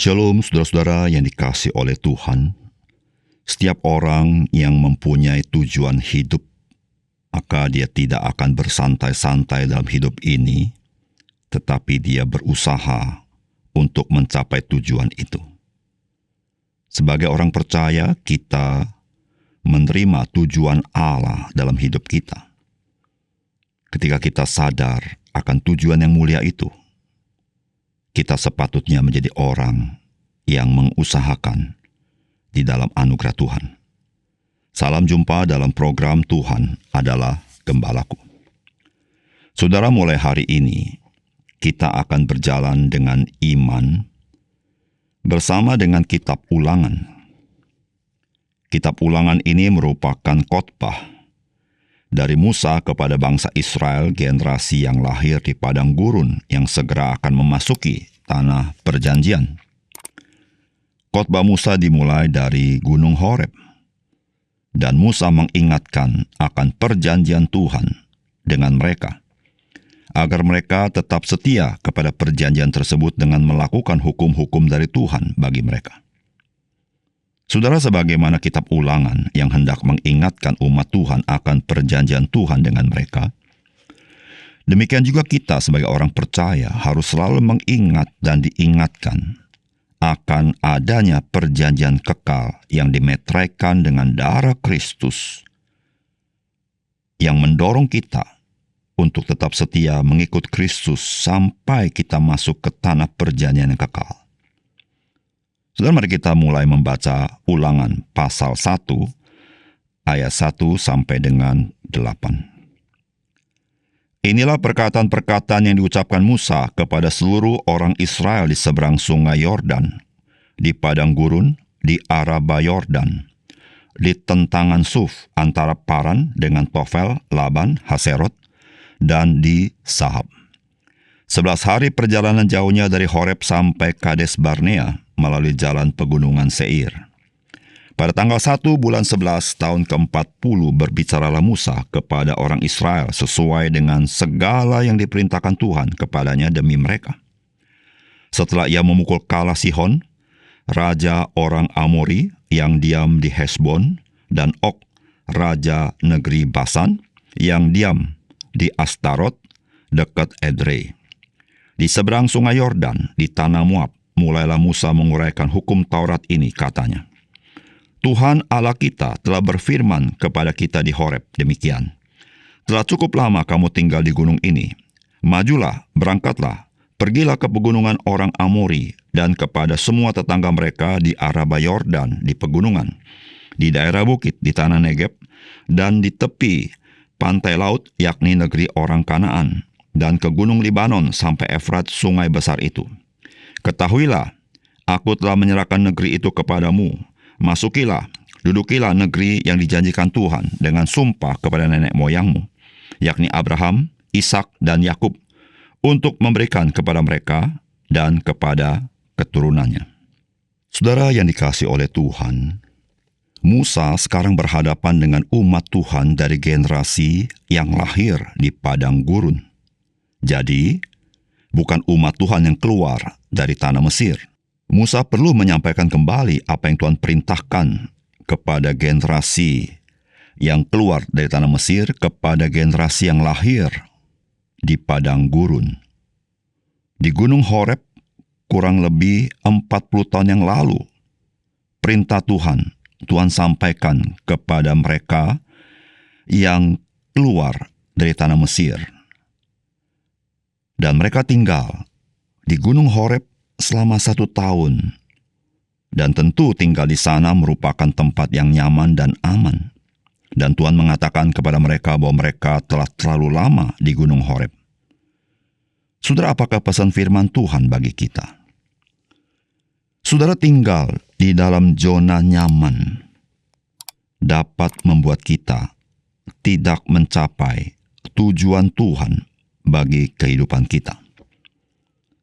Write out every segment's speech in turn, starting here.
Shalom saudara-saudara yang dikasihi oleh Tuhan. Setiap orang yang mempunyai tujuan hidup, maka dia tidak akan bersantai-santai dalam hidup ini, tetapi dia berusaha untuk mencapai tujuan itu. Sebagai orang percaya, kita menerima tujuan Allah dalam hidup kita. Ketika kita sadar akan tujuan yang mulia itu, kita sepatutnya menjadi orang yang mengusahakan di dalam anugerah Tuhan. Salam jumpa dalam program Tuhan adalah Gembalaku. Saudara, mulai hari ini, kita akan berjalan dengan iman bersama dengan kitab Ulangan. Kitab Ulangan ini merupakan khotbah dari Musa kepada bangsa Israel, generasi yang lahir di padang gurun yang segera akan memasuki tanah perjanjian. Khotbah Musa dimulai dari Gunung Horeb, dan Musa mengingatkan akan perjanjian Tuhan dengan mereka, agar mereka tetap setia kepada perjanjian tersebut dengan melakukan hukum-hukum dari Tuhan bagi mereka. Saudara, sebagaimana kitab Ulangan yang hendak mengingatkan umat Tuhan akan perjanjian Tuhan dengan mereka, demikian juga kita sebagai orang percaya harus selalu mengingat dan diingatkan akan adanya perjanjian kekal yang dimeteraikan dengan darah Kristus yang mendorong kita untuk tetap setia mengikut Kristus sampai kita masuk ke tanah perjanjian yang kekal. Saudara, mari kita mulai membaca Ulangan pasal 1, ayat 1 sampai dengan 8. Inilah perkataan-perkataan yang diucapkan Musa kepada seluruh orang Israel di seberang sungai Yordan, di padang gurun, di Araba Yordan, di tentangan Suf antara Paran dengan Tofel, Laban, Haserot, dan di Sahab. 11 hari perjalanan jauhnya dari Horeb sampai Kades Barnea melalui jalan pegunungan Seir. Pada tanggal 1 bulan 11 tahun ke-40 berbicaralah Musa kepada orang Israel sesuai dengan segala yang diperintahkan Tuhan kepadanya demi mereka. Setelah ia memukul kalah Sihon, raja orang Amori yang diam di Hesbon, dan Og, raja negeri Basan, yang diam di Astarot dekat Edrei. Di seberang sungai Yordan, di tanah Moab, mulailah Musa menguraikan hukum Taurat ini, katanya. Tuhan Allah kita telah berfirman kepada kita di Horeb demikian. Telah cukup lama kamu tinggal di gunung ini. Majulah, berangkatlah, pergilah ke pegunungan orang Amori dan kepada semua tetangga mereka di Araba Yordan, di pegunungan, di daerah bukit, di tanah Negeb, dan di tepi pantai laut, yakni negeri orang Kanaan, dan ke gunung Libanon sampai Efrat, sungai besar itu. Ketahuilah, aku telah menyerahkan negeri itu kepadamu. Masukilah, dudukilah negeri yang dijanjikan Tuhan dengan sumpah kepada nenek moyangmu, yakni Abraham, Ishak, dan Yakub, untuk memberikan kepada mereka dan kepada keturunannya. Saudara yang dikasihi oleh Tuhan, Musa sekarang berhadapan dengan umat Tuhan dari generasi yang lahir di padang gurun. Jadi, bukan umat Tuhan yang keluar dari tanah Mesir. Musa perlu menyampaikan kembali apa yang Tuhan perintahkan kepada generasi yang keluar dari tanah Mesir kepada generasi yang lahir di padang gurun. Di Gunung Horeb, kurang lebih 40 tahun yang lalu, perintah Tuhan sampaikan kepada mereka yang keluar dari tanah Mesir. Dan mereka tinggal di Gunung Horeb selama 1 tahun. Dan tentu tinggal di sana merupakan tempat yang nyaman dan aman. Dan Tuhan mengatakan kepada mereka bahwa mereka telah terlalu lama di Gunung Horeb. Saudara, apakah pesan firman Tuhan bagi kita? Saudara, tinggal di dalam zona nyaman dapat membuat kita tidak mencapai tujuan Tuhan bagi kehidupan kita.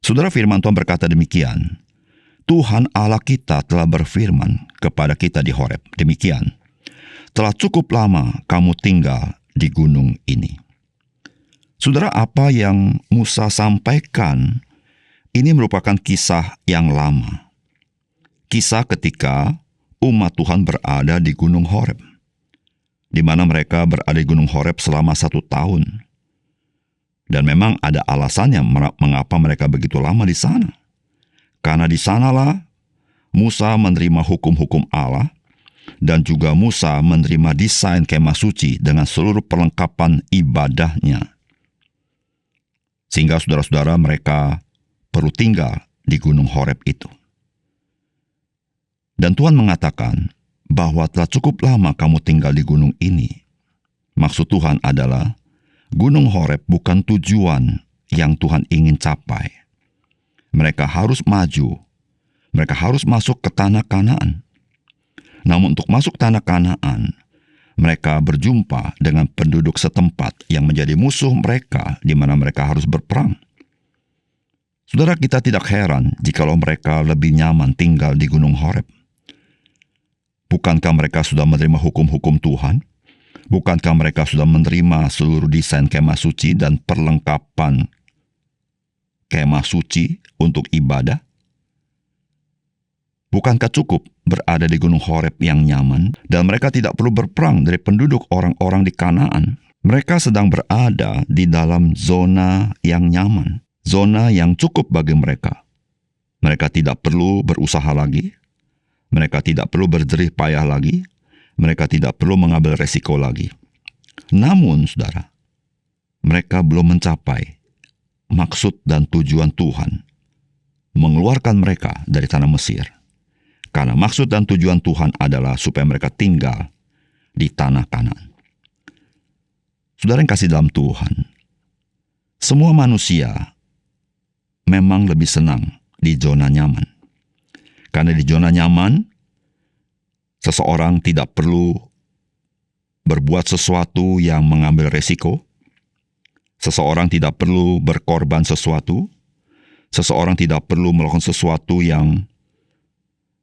Saudara, firman Tuhan berkata demikian. Tuhan Allah kita telah berfirman kepada kita di Horeb demikian. Telah cukup lama kamu tinggal di gunung ini. Saudara, apa yang Musa sampaikan ini merupakan kisah yang lama. Kisah ketika umat Tuhan berada di Gunung Horeb, di mana mereka berada di Gunung Horeb selama 1 tahun. Dan memang ada alasannya mengapa mereka begitu lama di sana. Karena di sanalah Musa menerima hukum-hukum Allah, dan juga Musa menerima desain kemah suci dengan seluruh perlengkapan ibadahnya. Sehingga saudara-saudara, mereka perlu tinggal di Gunung Horeb itu. Dan Tuhan mengatakan bahwa telah cukup lama kamu tinggal di gunung ini. Maksud Tuhan adalah Gunung Horeb bukan tujuan yang Tuhan ingin capai. Mereka harus maju. Mereka harus masuk ke tanah Kanaan. Namun untuk masuk tanah Kanaan, mereka berjumpa dengan penduduk setempat yang menjadi musuh mereka, di mana mereka harus berperang. Saudara, kita tidak heran jikalau mereka lebih nyaman tinggal di Gunung Horeb. Bukankah mereka sudah menerima hukum-hukum Tuhan? Bukankah mereka sudah menerima seluruh desain kemah suci dan perlengkapan kemah suci untuk ibadah? Bukankah cukup berada di Gunung Horeb yang nyaman dan mereka tidak perlu berperang dari penduduk orang-orang di Kanaan? Mereka sedang berada di dalam zona yang nyaman, zona yang cukup bagi mereka. Mereka tidak perlu berusaha lagi, mereka tidak perlu berjerih payah lagi, mereka tidak perlu mengambil resiko lagi. Namun, saudara, mereka belum mencapai maksud dan tujuan Tuhan mengeluarkan mereka dari tanah Mesir. Karena maksud dan tujuan Tuhan adalah supaya mereka tinggal di tanah Kanaan. Saudara yang kasih dalam Tuhan, semua manusia memang lebih senang di zona nyaman. Karena di zona nyaman, seseorang tidak perlu berbuat sesuatu yang mengambil resiko. Seseorang tidak perlu berkorban sesuatu. Seseorang tidak perlu melakukan sesuatu yang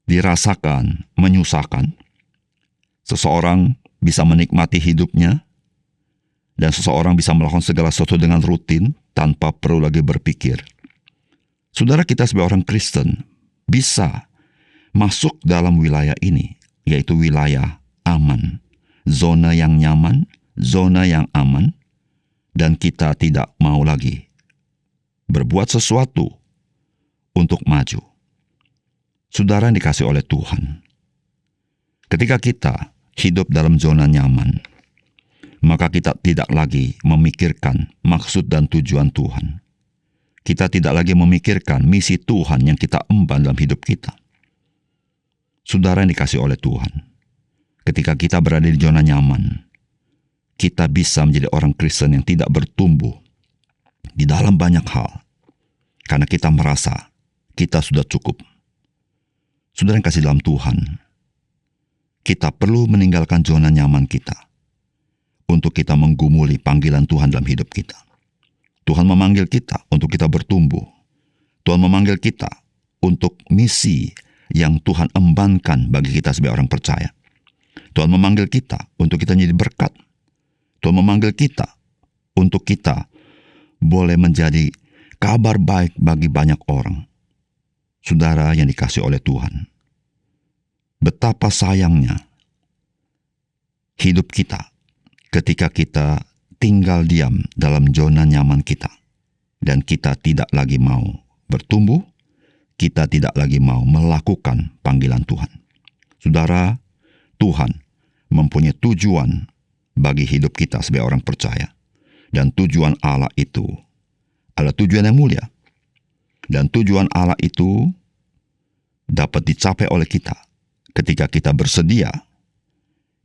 dirasakan menyusahkan. Seseorang bisa menikmati hidupnya, dan seseorang bisa melakukan segala sesuatu dengan rutin tanpa perlu lagi berpikir. Saudara, kita sebagai orang Kristen bisa masuk dalam wilayah ini, yaitu wilayah aman, zona yang nyaman, zona yang aman, dan kita tidak mau lagi berbuat sesuatu untuk maju. Saudara yang dikasih oleh Tuhan, ketika kita hidup dalam zona nyaman, maka kita tidak lagi memikirkan maksud dan tujuan Tuhan. Kita tidak lagi memikirkan misi Tuhan yang kita emban dalam hidup kita. Saudara yang dikasih oleh Tuhan, ketika kita berada di zona nyaman, kita bisa menjadi orang Kristen yang tidak bertumbuh di dalam banyak hal, karena kita merasa kita sudah cukup. Saudara yang kasih dalam Tuhan, kita perlu meninggalkan zona nyaman kita untuk kita menggumuli panggilan Tuhan dalam hidup kita. Tuhan memanggil kita untuk kita bertumbuh. Tuhan memanggil kita untuk misi yang Tuhan embankan bagi kita sebagai orang percaya. Tuhan memanggil kita untuk kita menjadi berkat. Tuhan memanggil kita untuk kita boleh menjadi kabar baik bagi banyak orang. Saudara yang dikasih oleh Tuhan, betapa sayangnya hidup kita ketika kita tinggal diam dalam zona nyaman kita, dan kita tidak lagi mau bertumbuh, kita tidak lagi mau melakukan panggilan Tuhan. Saudara, Tuhan mempunyai tujuan bagi hidup kita sebagai orang percaya, dan tujuan Allah itu adalah tujuan yang mulia. Dan tujuan Allah itu dapat dicapai oleh kita ketika kita bersedia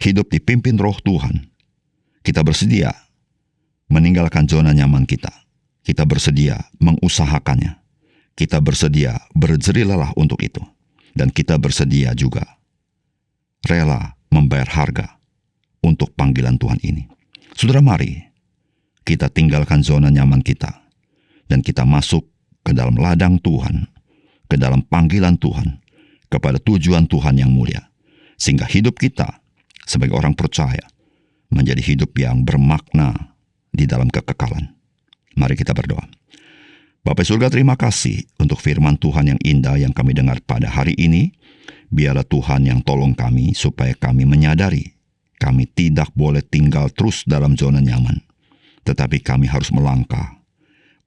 hidup dipimpin Roh Tuhan. Kita bersedia meninggalkan zona nyaman kita. Kita bersedia mengusahakannya. Kita bersedia berjerih lelah untuk itu. Dan kita bersedia juga rela membayar harga untuk panggilan Tuhan ini. Saudara, mari kita tinggalkan zona nyaman kita dan kita masuk ke dalam ladang Tuhan, ke dalam panggilan Tuhan, kepada tujuan Tuhan yang mulia. Sehingga hidup kita sebagai orang percaya menjadi hidup yang bermakna di dalam kekekalan. Mari kita berdoa. Bapa surga, terima kasih untuk firman Tuhan yang indah yang kami dengar pada hari ini. Biarlah Tuhan yang tolong kami supaya kami menyadari kami tidak boleh tinggal terus dalam zona nyaman, tetapi kami harus melangkah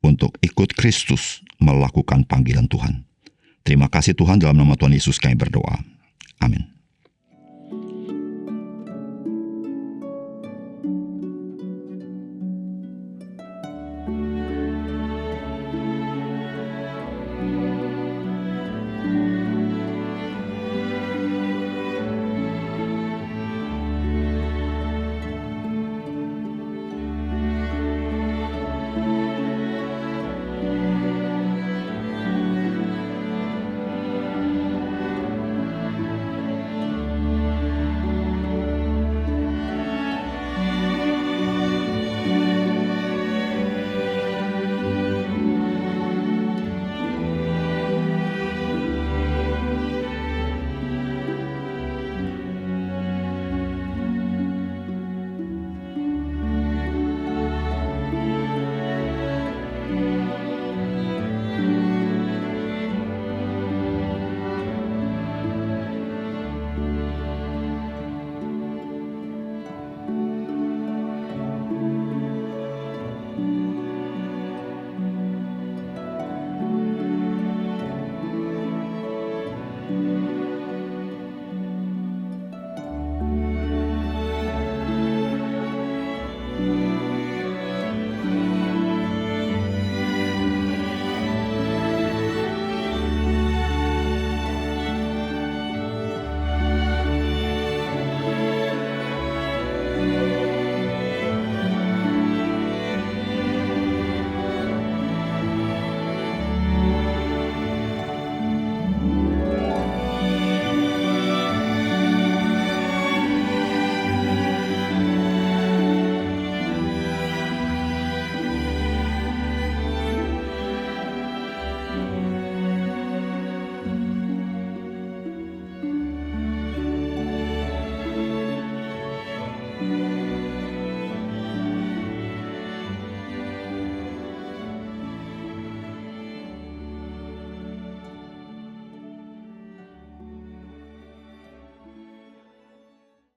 untuk ikut Kristus melakukan panggilan Tuhan. Terima kasih Tuhan, dalam nama Tuhan Yesus kami berdoa. Amin.